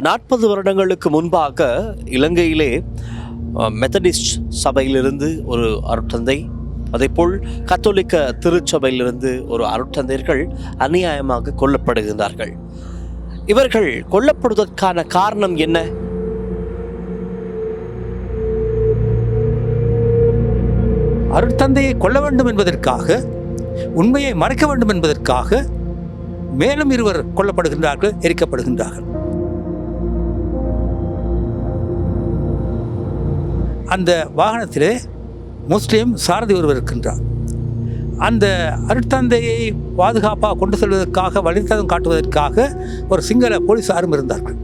40 வருடங்களுக்கு முன்பாக இலங்கையிலே மெத்தடிஸ்ட் சபையிலிருந்து ஒரு அருட்தந்தை, அதேபோல் கத்தோலிக்க திருச்சபையிலிருந்து ஒரு அருட்தந்தையர்கள் அநியாயமாக கொல்லப்படுகின்றார்கள். இவர்கள் கொல்லப்படுவதற்கான காரணம் என்ன? அருட்தந்தையை கொல்ல வேண்டும் என்பதற்காக, உண்மையை மறைக்க வேண்டும் என்பதற்காக மேலும் இருவர் கொல்லப்படுகின்றார்கள், எரிக்கப்படுகின்றார்கள். அந்த வாகனத்திலே முஸ்லீம் சாரதி ஒருவர் இருக்கின்றார். அந்த அருட்தந்தையை பாதுகாப்பாக கொண்டு செல்வதற்காக, வழித்தடம் காட்டுவதற்காக ஒரு சிங்கள போலீஸாரும் இருந்தார்கள்.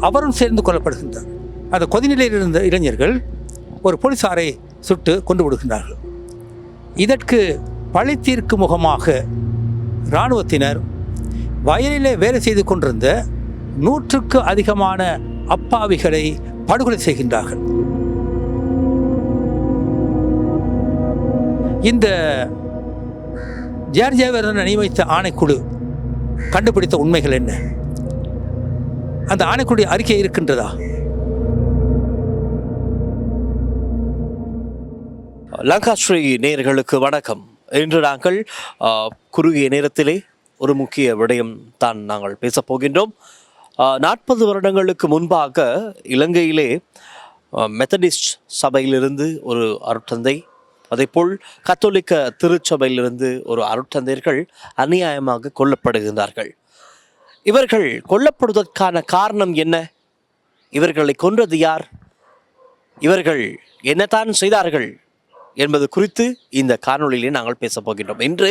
அவரும் சேர்ந்து கொல்லப்படுகின்றார். அந்த கொதிநிலையில் இருந்த இளைஞர்கள் ஒரு போலீஸாரை சுட்டு கொண்டு விடுகின்றார்கள். இதற்கு பழி தீர்க்கும் முகமாக இராணுவத்தினர் வயலிலே வேலை செய்து கொண்டிருந்த 100க்கு அதிகமான அப்பாவிகளை படுகொலை செய்கின்றார்கள். இந்த ஜார்ஜியாவிற்கு நியமித்த ஆணைக்குழு கண்டுபிடித்த உண்மைகள் என்ன? அந்த ஆணைக்குழு அறிக்கை இருக்கின்றதா? லங்காஸ்ரீ நேயர்களுக்கு வணக்கம். இன்று நாங்கள் குறுகிய நேரத்திலே ஒரு முக்கிய விடயம் தான் நாங்கள் பேசப் போகின்றோம். 40 வருடங்களுக்கு முன்பாக இலங்கையிலே மெத்தடிஸ்ட் சபையிலிருந்து ஒரு அருட்தந்தை, அதேபோல் கத்தோலிக்க திருச்சபையிலிருந்து ஒரு அருட்தந்தையர்கள் அநியாயமாக கொல்லப்படுகின்றார்கள். இவர்கள் கொல்லப்படுவதற்கான காரணம் என்ன? இவர்களை கொன்றது யார்? இவர்கள் என்னதான் செய்தார்கள் என்பது குறித்து இந்த காணொளியிலே நாங்கள் பேசப் போகின்றோம். இன்று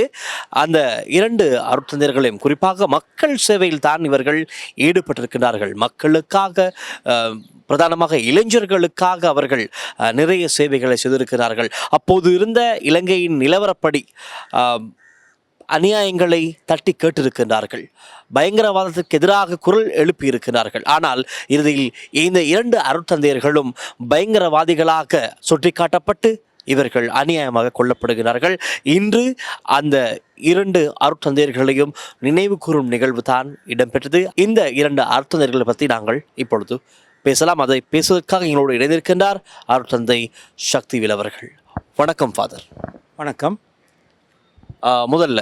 அந்த 2 அருட்தந்தையர்களையும், குறிப்பாக மக்கள் சேவையில் தான் இவர்கள் ஈடுபட்டிருக்கிறார்கள். மக்களுக்காக, பிரதானமாக இளைஞர்களுக்காக அவர்கள் நிறைய சேவைகளை செய்திருக்கிறார்கள். அப்போது இருந்த இலங்கையின் நிலவரப்படி அநியாயங்களை தட்டி கேட்டிருக்கின்றார்கள். பயங்கரவாதத்துக்கு எதிராக குரல் எழுப்பியிருக்கிறார்கள். ஆனால் இறுதியில் இந்த 2 அருட்தந்தையர்களும் பயங்கரவாதிகளாக சுட்டிக்காட்டப்பட்டு இவர்கள் அநியாயமாக கொல்லப்படுகிறார்கள். இன்று அந்த 2 அருட்தந்தையர்களையும் நினைவு கூறும் நிகழ்வு தான் இடம்பெற்றது. இந்த 2 அருட்தந்தையர்களை பற்றி நாங்கள் இப்பொழுது பேசலாம். அதை பேசுவதற்காக எங்களோடு இணைந்திருக்கின்றார் அருட்தந்தை சக்திவேல் அவர்கள். வணக்கம் ஃபாதர். வணக்கம். முதல்ல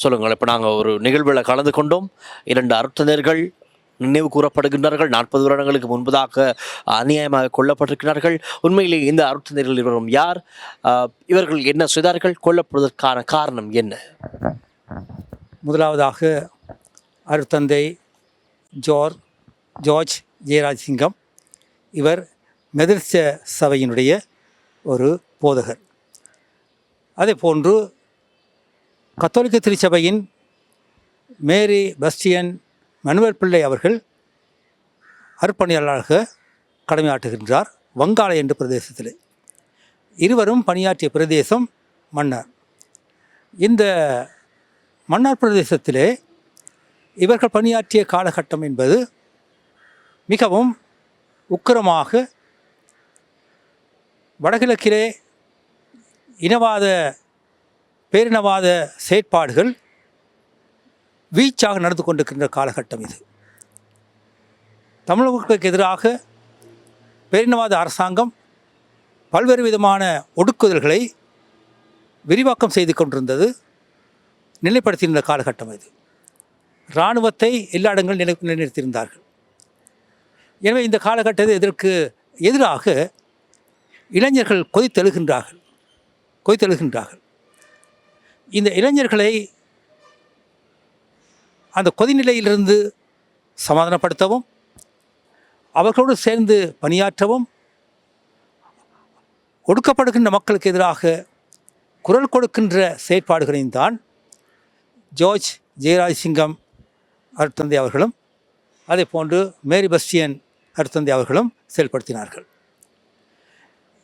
சொல்லுங்கள், இப்போ நாங்கள் ஒரு நிகழ்வில் கலந்து கொண்டோம். 2 அருட்தந்தையர்கள் நினைவு கூறப்படுகின்றார்கள். 40 வருடங்களுக்கு முன்பதாக அநியாயமாக கொல்லப்பட்டிருக்கிறார்கள். உண்மையிலே இந்த அருட்தந்தையர்கள் இவரும் யார்? இவர்கள் என்ன செய்தார்கள்? கொல்லப்படுவதற்கான காரணம் என்ன? முதலாவதாக அருட்தந்தை ஜார்ஜ் ஜெயராஜசிங்கம். இவர் மெதடிஸ்த சபையினுடைய ஒரு போதகர். அதே போன்று கத்தோலிக்க திருச்சபையின் மேரி பஸ்டியன் மனுவேல் பிள்ளை அவர்கள் அர்ப்பணியாளராக கடமையாற்றுகின்றார் வங்காள என்ற பிரதேசத்தில். இருவரும் பணியாற்றிய பிரதேசம் மன்னார். இந்த மன்னார் பிரதேசத்திலே இவர்கள் பணியாற்றிய காலகட்டம் என்பது மிகவும் உக்கிரமாக, வடகிழக்கிலே இனவாத பேரினவாத செயற்பாடுகள் வீச்சாக நடந்து கொண்டிருக்கின்ற காலகட்டம் இது. தமிழர்களுக்கு எதிராக பேரினவாத அரசாங்கம் பல்வேறு விதமான ஒடுக்குதல்களை விரிவாக்கம் செய்து கொண்டிருந்தது, நிலைப்படுத்தியிருந்த காலகட்டம் இது. இராணுவத்தை எல்லா இடங்களும் நிலைநிறுத்தியிருந்தார்கள். எனவே இந்த காலகட்டத்தில் இதற்கு எதிராக இளைஞர்கள் கொதித்தெழுகின்றார்கள். இந்த இளைஞர்களை அந்த கொதிநிலையிலிருந்து சமாதானப்படுத்தவும், அவர்களோடு சேர்ந்து பணியாற்றவும், ஒடுக்கப்படுகின்ற மக்களுக்கு எதிராக குரல் கொடுக்கின்ற செயற்பாடுகளையும் தான் ஜார்ஜ் ஜெயராஜசிங்கம் அருட்தந்தை அவர்களும், அதே போன்று மேரி பஸ்டியன் அருட்தந்தை அவர்களும் செயல்படுத்தினார்கள்.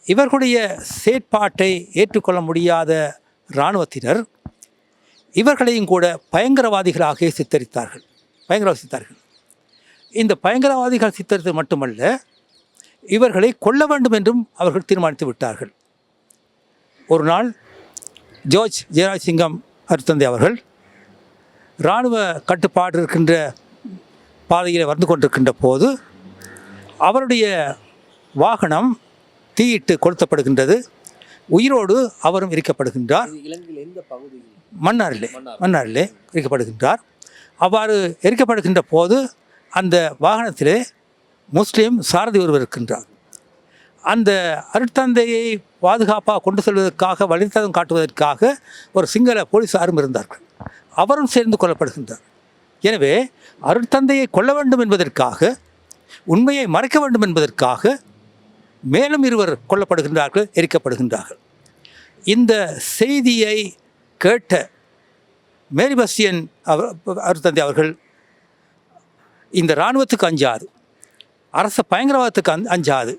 இவர்களுடைய செயற்பாட்டை ஏற்றுக்கொள்ள முடியாத இராணுவத்தினர் இவர்களையும் கூட பயங்கரவாதிகளாக சித்தரித்தார்கள். இந்த பயங்கரவாதிகள் சித்தரித்தது மட்டுமல்ல, இவர்களை கொல்ல வேண்டும் என்றும் அவர்கள் தீர்மானித்து விட்டார்கள். ஒரு நாள் ஜார்ஜ் ஜெயராஜசிங்கம் அருட்தந்தை அவர்கள் இராணுவ கட்டுப்பாடு இருக்கின்ற பாதையில் வந்து கொண்டிருக்கின்ற போது அவருடைய வாகனம் தீயிட்டு கொளுத்தப்படுகின்றது. உயிரோடு அவரும் எரிக்கப்படுகின்றார். இலங்கையில் எந்த பகுதியில்? மன்னாரிலே எரிக்கப்படுகின்றார். அவ்வாறு எரிக்கப்படுகின்ற போது அந்த வாகனத்திலே முஸ்லீம் சாரதி ஒருவர் இருக்கின்றார். அந்த அருட்தந்தையை பாதுகாப்பாக கொண்டு செல்வதற்காக வழித்தடம் காட்டுவதற்காக ஒரு சிங்கள போலீஸாரும் இருந்தார்கள். அவரும் சேர்ந்து கொல்லப்படுகின்றார். எனவே அருட்தந்தையை கொல்ல வேண்டும் என்பதற்காக, உண்மையை மறைக்க வேண்டும் என்பதற்காக மேலும் இருவர் கொல்லப்படுகின்றார்கள், எரிக்கப்படுகின்றார்கள். இந்த செய்தியை கேட்ட மேரி பஸ்டியன் அருட்தந்தை அவர்கள் இந்த இராணுவத்துக்கு அஞ்சாது, அரச பயங்கரவாதத்துக்கு அஞ்சாது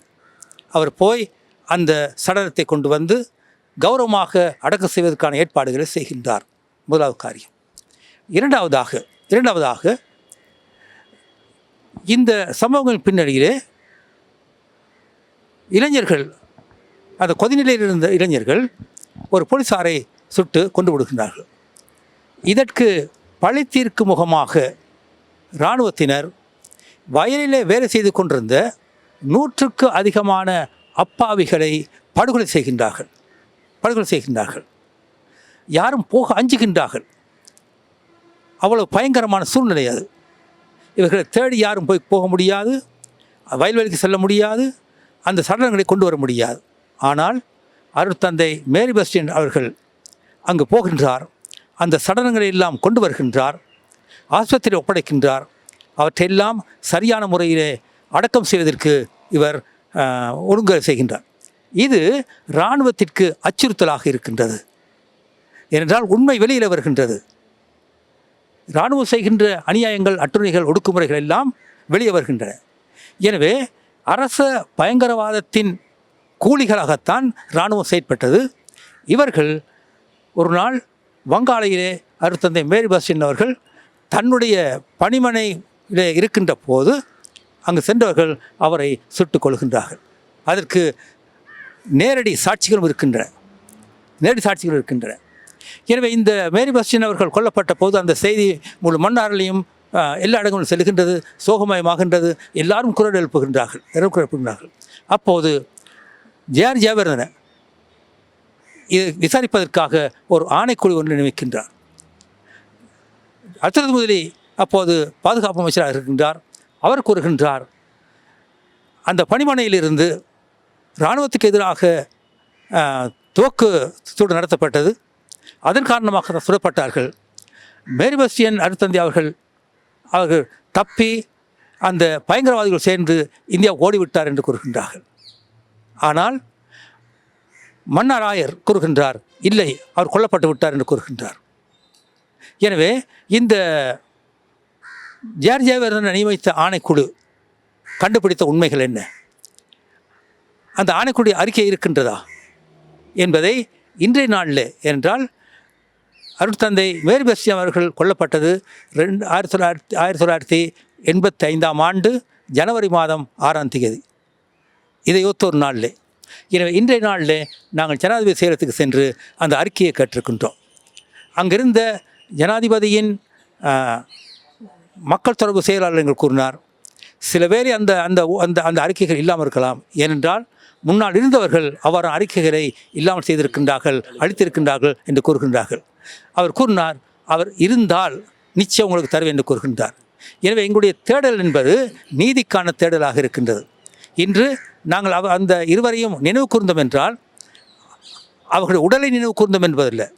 அவர் போய் அந்த சடலத்தை கொண்டு வந்து கௌரவமாக அடக்கம் செய்வதற்கான ஏற்பாடுகளை செய்கின்றார். முதலாவது காரியம். இரண்டாவதாக இந்த சம்பவங்களின் பின்னணியிலே இளைஞர்கள், அந்த கொதிநிலையில் இருந்த இளைஞர்கள் ஒரு போலீஸாரை சுட்டு கொண்டு விடுகின்றார்கள். இதற்கு பழி தீர்க்கும் முகமாக இராணுவத்தினர் வயலிலே வேலை செய்து கொண்டிருந்த 100க்கு அதிகமான அப்பாவிகளை படுகொலை செய்கின்றார்கள். யாரும் போக அஞ்சுகின்றார்கள். அவ்வளவு பயங்கரமான சூழ்நிலை அது. இவர்களை தேடி யாரும் போக முடியாது, வயல்வெளிக்கு செல்ல முடியாது, அந்த சடலங்களை கொண்டு வர முடியாது. ஆனால் அருட்தந்தை மேரி பஸ்டியன் அவர்கள் அங்கு போகின்றார். அந்த சடலங்களை எல்லாம் கொண்டு வருகின்றார், ஆஸ்பத்திரியில் ஒப்படைக்கின்றார். அவற்றையெல்லாம் சரியான முறையிலே அடக்கம் செய்வதற்கு இவர் ஒழுங்கு செய்கின்றார். இது இராணுவத்திற்கு அச்சுறுத்தலாக இருக்கின்றது. ஏனென்றால் உண்மை வெளியில் வருகின்றது. இராணுவம் செய்கின்ற அநியாயங்கள், அட்டுணைகள், ஒடுக்குமுறைகள் எல்லாம் வெளியே வருகின்றன. எனவே அரச பயங்கரவாதத்தின் கூலிகளாகத்தான் இராணுவம் செயற்பட்டது. இவர்கள் ஒரு நாள் வங்காளையிலே அருட்தந்தை மேரி பஸ்டியன் அவர்கள் தன்னுடைய பணிமனையிலே இருக்கின்ற போது அங்கு சென்றவர்கள் அவரை சுட்டுக் கொள்கின்றார்கள். அதற்கு நேரடி சாட்சிகளும் இருக்கின்றன. எனவே இந்த மேரி பஸ்டியன் அவர்கள் கொல்லப்பட்ட போது அந்த செய்தி முழு மன்னாரிலையும் எல்லா இடங்களும் செல்கின்றது, சோகமயமாகின்றது. எல்லாரும் குரல் எழுப்புகின்றார்கள். அப்போது ஜேஆர் ஜெயவர்தன இது விசாரிப்பதற்காக ஒரு ஆணைக்குழு ஒன்று நியமிக்கின்றார். அர்த்தநாத் முதலி அப்போது பாதுகாப்பு அமைச்சராக இருக்கின்றார். அவர் கூறுகின்றார், அந்த பணிமனையிலிருந்து இராணுவத்துக்கு எதிராக துவக்கு சூடு நடத்தப்பட்டது. அதன் காரணமாக சுடப்பட்டார்கள். மேரி பஸ்டியன் அருட்தந்தை அவர்கள் தப்பி அந்த பயங்கரவாதிகள் சேர்ந்து இந்தியா ஓடிவிட்டார் என்று கூறுகின்றார்கள். ஆனால் மன்னார் ஆயர் கூறுகின்றார், இல்லை, அவர் கொல்லப்பட்டு விட்டார் என்று கூறுகின்றார். எனவே இந்த ஜேஆர் ஜெயவர்தன நியமித்த ஆணைக்குழு கண்டுபிடித்த உண்மைகள் என்ன, அந்த ஆணைக்குழு அறிக்கை இருக்கின்றதா என்பதை இன்றைய நாளில், என்றால் அருட்தந்தை மேரி பஸ்டியன் அவர்கள் கொல்லப்பட்டது 1985 ஆண்டு ஜனவரி மாதம் 6ஆம் தேதி. இதையொத்த ஒரு நாளில். எனவே இன்றைய நாளில் நாங்கள் ஜனாதிபதி செயலகத்துக்கு சென்று அந்த அறிக்கையை கேட்டிருக்கின்றோம். அங்கிருந்த ஜனாதிபதியின் மக்கள் தொடர்பு செயலாளர்கள் கூறினார், சில பேர் அந்த அந்த அந்த அந்த அறிக்கைகள் இல்லாமல் இருக்கலாம். ஏனென்றால் முன்னால் இருந்தவர்கள் அவ்வாறு அறிக்கைகளை இல்லாமல் செய்திருக்கின்றார்கள், அளித்திருக்கின்றார்கள் என்று கூறுகின்றார்கள். அவர் கூறினார், அவர் இருந்தால் நிச்சயம் உங்களுக்கு தருவேன் என்று கூறுகின்றார். எனவே எங்களுடைய தேடல் என்பது நீதிக்கான தேடலாக இருக்கின்றது. இன்று நாங்கள் அந்த இருவரையும் நினைவு கூர்ந்தோம் என்றால் அவர்களுடைய உடலை நினைவு கூர்ந்தோம் என்பதில்லை,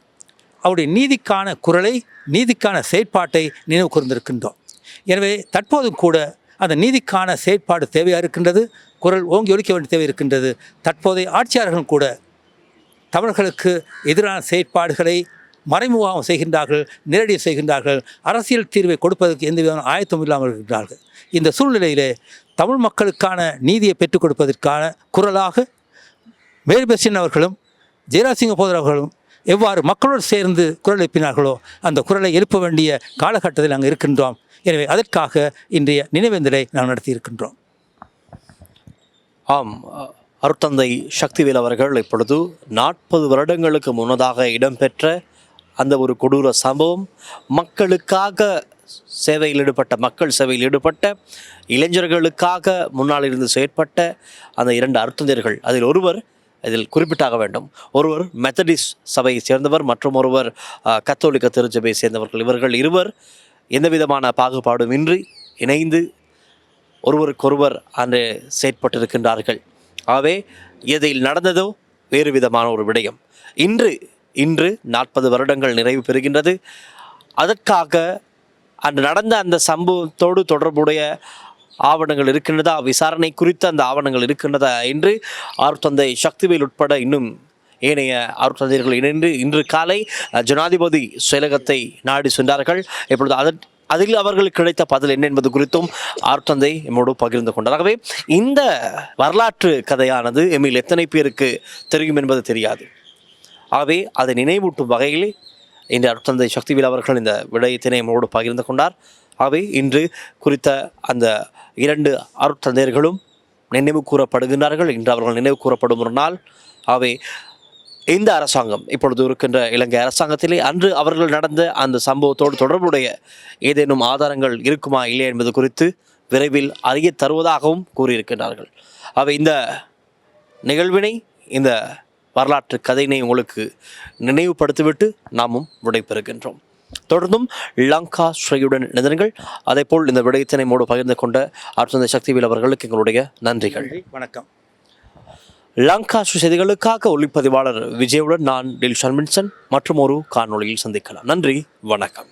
அவருடைய நீதிக்கான குரலை, நீதிக்கான செயற்பாட்டை நினைவு கூர்ந்திருக்கின்றோம். எனவே தற்போதும் கூட அந்த நீதிக்கான செயற்பாடு தேவையாக இருக்கின்றது, குரல் ஓங்கி ஒலிக்க வேண்டிய தேவை இருக்கின்றது. தற்போதைய ஆட்சியாளர்கள் கூட தமிழர்களுக்கு எதிரான செயற்பாடுகளை மறைமுகமாக செய்கின்றார்கள், நேரடியாக செய்கின்றார்கள். அரசியல் தீர்வை கொடுப்பதற்கு எந்த விதமான ஆயத்தம் இல்லாமல் இருக்கின்றார்கள். இந்த சூழ்நிலையிலே தமிழ் மக்களுக்கான நீதியை பெற்றுக் கொடுப்பதற்கான குரலாக மேரி பஸ்டியன் அவர்களும் ஜெயராஜ் போதர் அவர்களும் எவ்வாறு மக்களோடு சேர்ந்து குரல் எழுப்பினார்களோ அந்த குரலை எழுப்ப வேண்டிய காலகட்டத்தில் நாங்கள் இருக்கின்றோம். எனவே அதற்காக இன்றைய நினைவேந்தலை நாம் நடத்தியிருக்கின்றோம். ஆம், அருட்தந்தை சக்திவேல் அவர்கள் இப்பொழுது 40 வருடங்களுக்கு முன்னதாக இடம்பெற்ற அந்த ஒரு கொடூர சம்பவம் மக்களுக்காக சேவையில் ஈடுபட்ட மக்கள் சேவையில் ஈடுபட்ட இளைஞர்களுக்காக முன்னால் இருந்து செயற்பட்ட அந்த 2 அருத்தந்தையர்கள் அதில் ஒருவர் இதில் குறிப்பிட்டாக வேண்டும். ஒருவர் மெத்தடிஸ்ட் சபையை சேர்ந்தவர், மற்றும் ஒருவர் கத்தோலிக்க திருச்சபையை சேர்ந்தவர்கள். இவர்கள் இருவர் எந்த விதமான பாகுபாடும் இன்றி இணைந்து ஒருவருக்கொருவர் அன்று செயற்பட்டிருக்கின்றார்கள். ஆகவே இதில் நடந்ததோ வேறு விதமான ஒரு விடயம். இன்று 40 வருடங்கள் நிறைவு பெறுகின்றது. அதற்காக அன்று நடந்த அந்த சம்பவத்தோடு தொடர்புடைய ஆவணங்கள் இருக்கின்றதா, விசாரணை குறித்த அந்த ஆவணங்கள் இருக்கின்றதா என்று அருட்தந்தை சக்திவேல் உட்பட இன்னும் ஏனைய அருட்தந்தையர்கள் இணைந்து இன்று காலை ஜனாதிபதி செயலகத்தை நாடி சென்றார்கள். இப்பொழுது அதில் அவர்களுக்கு கிடைத்த பதில் என்ன என்பது குறித்தும் அருட்தந்தை எம்மோடு பகிர்ந்து கொண்டார். ஆகவே இந்த வரலாற்று கதையானது எம்மில் எத்தனை பேருக்கு தெரியும் என்பது தெரியாது. ஆகவே அதை நினைவூட்டும் வகையில் இன்று அருட்தந்தை சக்திவேல் அவர்கள் இந்த விடயத்தினை எம்மோடு பகிர்ந்து கொண்டார். ஆகவே இன்று குறித்த அந்த 2 அருட்தந்தையர்களும் நினைவு கூறப்படுகின்றார்கள். இன்று அவர்கள் நினைவு கூறப்படும் ஒரு நாள். ஆகவே இந்த அரசாங்கம், இப்பொழுது இருக்கின்ற இலங்கை அரசாங்கத்திலே அன்று அவர்கள் நடந்த அந்த சம்பவத்தோடு தொடர்புடைய ஏதேனும் ஆதாரங்கள் இருக்குமா இல்லையா என்பது குறித்து விரைவில் அறிய தருவதாகவும் கூறியிருக்கின்றார்கள். ஆகவே இந்த நிகழ்வினை, இந்த வரலாற்று கதையினை உங்களுக்கு நினைவுபடுத்திவிட்டு நாமும் விடைபெறுகின்றோம். தொடர்ந்தும் லங்கா ஸ்ரீயுடன் இணைந்தீர்கள். அதேபோல் இந்த விடயத்தினை மூடு பகிர்ந்து கொண்ட அருட்தந்தை சக்திவேல் அவர்களுக்கு எங்களுடைய நன்றிகள். வணக்கம். லங்கா ஸ்ரீ செய்திகளுக்காக ஒளிப்பதிவாளர் விஜயுடன் நான் டில்ஷன் மின்சன் மற்றும் ஒரு காணொளியில் சந்திக்கலாம். நன்றி, வணக்கம்.